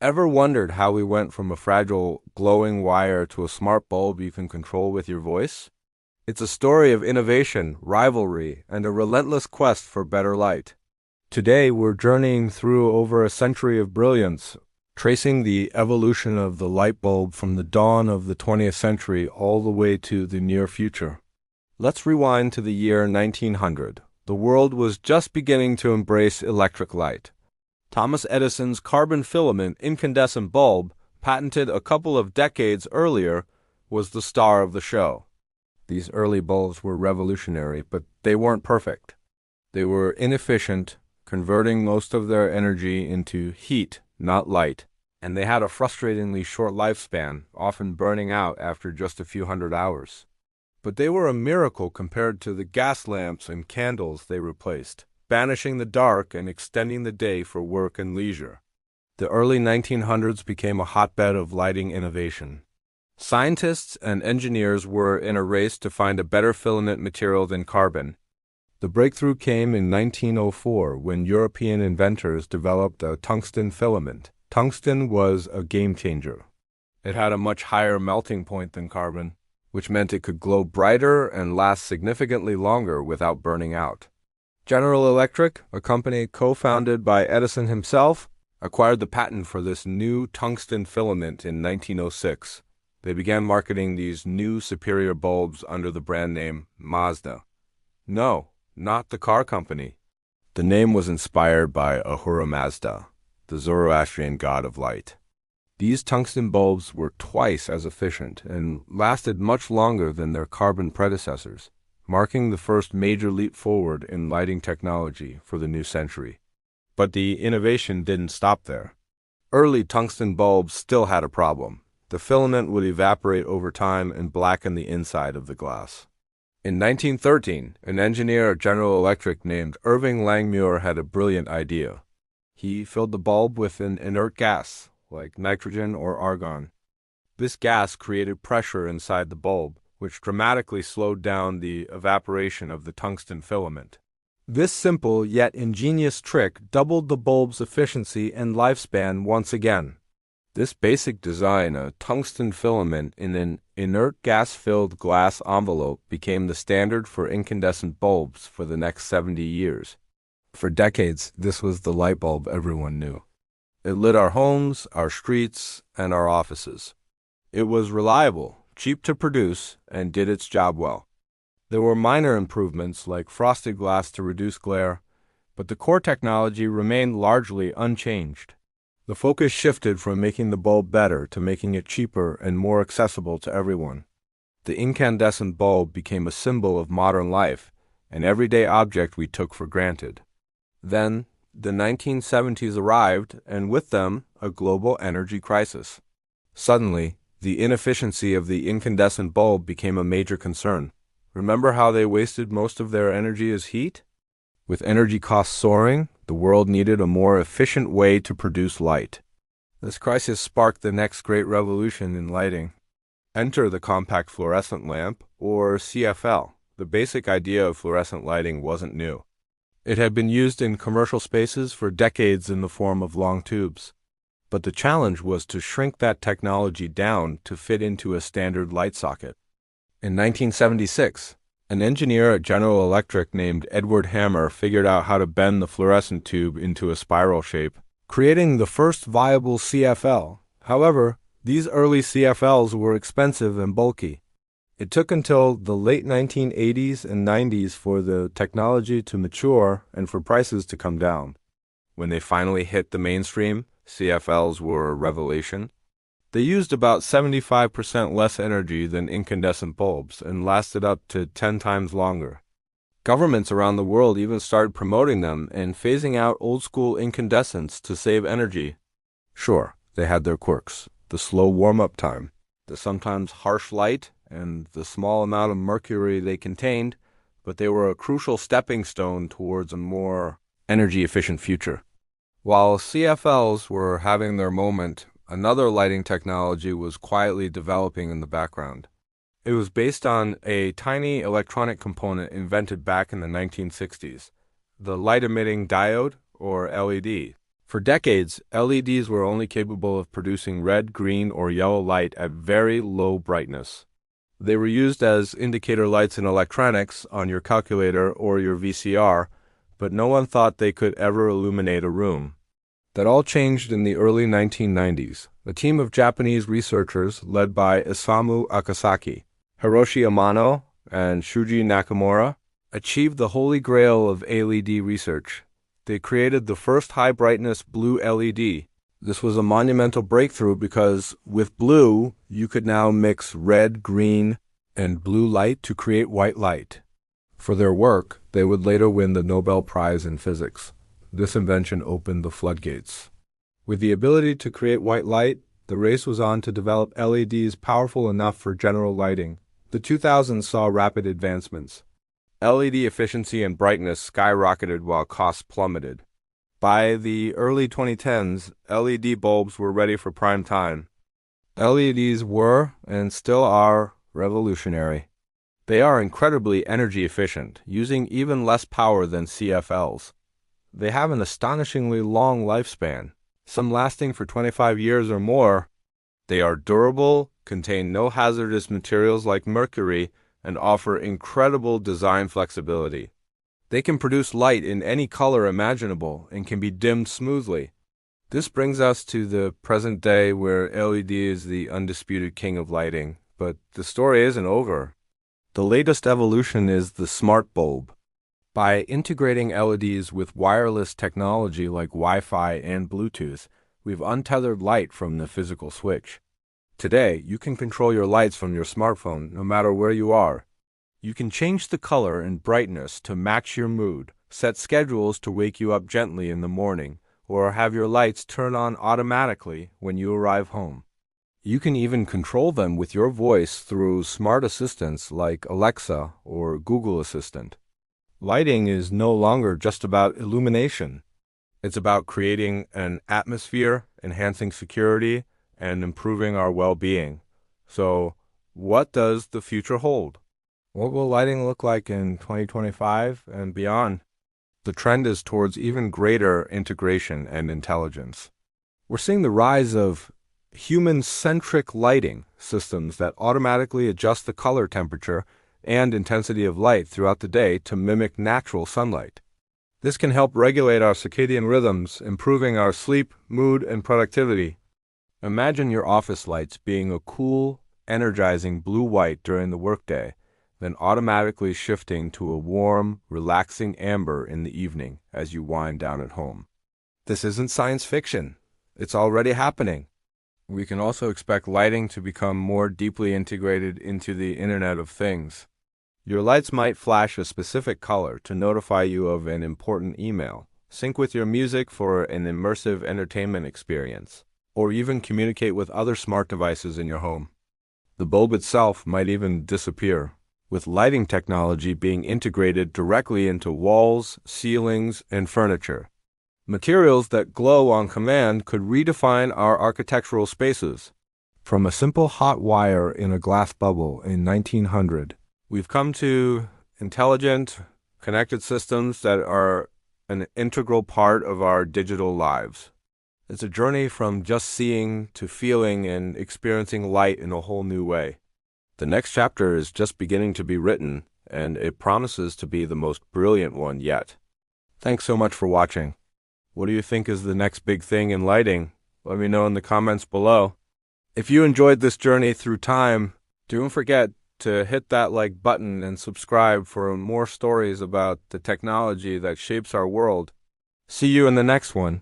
Ever wondered how we went from a fragile, glowing wire to a smart bulb you can control with your voice? It's a story of innovation, rivalry, and a relentless quest for better light. Today, we're journeying through over a century of brilliance, tracing the evolution of the light bulb from the dawn of the 20th century all the way to the near future. Let's rewind to the year 1900. The world was just beginning to embrace electric light. Thomas Edison's carbon filament incandescent bulb, patented a couple of decades earlier, was the star of the show. These early bulbs were revolutionary, but they weren't perfect. They were inefficient, converting most of their energy into heat, not light, and they had a frustratingly short lifespan, often burning out after just a few hundred hours. But they were a miracle compared to the gas lamps and candles they replaced, banishing the dark and extending the day for work and leisure. The early 1900s became a hotbed of lighting innovation. Scientists and engineers were in a race to find a better filament material than carbon. The breakthrough came in 1904 when European inventors developed a tungsten filament. Tungsten was a game changer. It had a much higher melting point than carbon, which meant it could glow brighter and last significantly longer without burning out. General Electric, a company co-founded by Edison himself, acquired the patent for this new tungsten filament in 1906. They began marketing these new superior bulbs under the brand name Mazda. No, not the car company. The name was inspired by Ahura Mazda, the Zoroastrian god of light. These tungsten bulbs were twice as efficient and lasted much longer than their carbon predecessors, marking the first major leap forward in lighting technology for the new century. But the innovation didn't stop there. Early tungsten bulbs still had a problem. The filament would evaporate over time and blacken the inside of the glass. In 1913, an engineer at General Electric named Irving Langmuir had a brilliant idea. He filled the bulb with an inert gas, like nitrogen or argon. This gas created pressure inside the bulb, which dramatically slowed down the evaporation of the tungsten filament. This simple yet ingenious trick doubled the bulb's efficiency and lifespan once again. This basic design, a tungsten filament in an inert gas-filled glass envelope, became the standard for incandescent bulbs for the next 70 years. For decades, this was the light bulb everyone knew. It lit our homes, our streets, and our offices. It was reliable, cheap to produce, and did its job well. There were minor improvements like frosted glass to reduce glare, but the core technology remained largely unchanged. The focus shifted from making the bulb better to making it cheaper and more accessible to everyone. The incandescent bulb became a symbol of modern life, an everyday object we took for granted. Then, the 1970s arrived, and with them, a global energy crisis. Suddenly, the inefficiency of the incandescent bulb became a major concern. Remember how they wasted most of their energy as heat? With energy costs soaring, the world needed a more efficient way to produce light. This crisis sparked the next great revolution in lighting. Enter the compact fluorescent lamp, or CFL. The basic idea of fluorescent lighting wasn't new. It had been used in commercial spaces for decades in the form of long tubes. But the challenge was to shrink that technology down to fit into a standard light socket. In 1976, an engineer at General Electric named Edward Hammer figured out how to bend the fluorescent tube into a spiral shape, creating the first viable CFL. However, these early CFLs were expensive and bulky. It took until the late 1980s and 90s for the technology to mature and for prices to come down. When they finally hit the mainstream, CFLs were a revelation. They used about 75% less energy than incandescent bulbs and lasted up to 10 times longer. Governments around the world even started promoting them and phasing out old-school incandescents to save energy. Sure, they had their quirks, the slow warm-up time, the sometimes harsh light, and the small amount of mercury they contained, but they were a crucial stepping stone towards a more energy-efficient future. While CFLs were having their moment, another lighting technology was quietly developing in the background. It was based on a tiny electronic component invented back in the 1960s, the light-emitting diode, or LED. For decades, LEDs were only capable of producing red, green, or yellow light at very low brightness. They were used as indicator lights in electronics, on your calculator or your VCR, but no one thought they could ever illuminate a room. That all changed in the early 1990s. A team of Japanese researchers led by Isamu Akasaki, Hiroshi Amano, and Shuji Nakamura achieved the holy grail of LED research. They created the first high-brightness blue LED. This was a monumental breakthrough because with blue, you could now mix red, green, and blue light to create white light. For their work, they would later win the Nobel Prize in Physics. This invention opened the floodgates. With the ability to create white light, the race was on to develop LEDs powerful enough for general lighting. The 2000s saw rapid advancements. LED efficiency and brightness skyrocketed while costs plummeted. By the early 2010s, LED bulbs were ready for prime time. LEDs were, and still are, revolutionary. They are incredibly energy efficient, using even less power than CFLs. They have an astonishingly long lifespan, some lasting for 25 years or more. They are durable, contain no hazardous materials like mercury, and offer incredible design flexibility. They can produce light in any color imaginable and can be dimmed smoothly. This brings us to the present day where LED is the undisputed king of lighting, but the story isn't over. The latest evolution is the smart bulb. By integrating LEDs with wireless technology like Wi-Fi and Bluetooth, we've untethered light from the physical switch. Today, you can control your lights from your smartphone no matter where you are. You can change the color and brightness to match your mood, set schedules to wake you up gently in the morning, or have your lights turn on automatically when you arrive home. You can even control them with your voice through smart assistants like Alexa or Google Assistant. Lighting is no longer just about illumination. It's about creating an atmosphere, enhancing security, and improving our well-being. So, what does the future hold? What will lighting look like in 2025 and beyond? The trend is towards even greater integration and intelligence. We're seeing the rise of human-centric lighting systems that automatically adjust the color temperature and intensity of light throughout the day to mimic natural sunlight. This can help regulate our circadian rhythms, improving our sleep, mood, and productivity. Imagine your office lights being a cool, energizing blue-white during the workday, then automatically shifting to a warm, relaxing amber in the evening as you wind down at home. This isn't science fiction. It's already happening. We can also expect lighting to become more deeply integrated into the Internet of Things. Your lights might flash a specific color to notify you of an important email, sync with your music for an immersive entertainment experience, or even communicate with other smart devices in your home. The bulb itself might even disappear, with lighting technology being integrated directly into walls, ceilings, and furniture. Materials that glow on command could redefine our architectural spaces. From a simple hot wire in a glass bubble in 1900, we've come to intelligent, connected systems that are an integral part of our digital lives. It's a journey from just seeing to feeling and experiencing light in a whole new way. The next chapter is just beginning to be written, and it promises to be the most brilliant one yet. Thanks so much for watching. What do you think is the next big thing in lighting? Let me know in the comments below. If you enjoyed this journey through time, don't forget to hit that like button and subscribe for more stories about the technology that shapes our world. See you in the next one.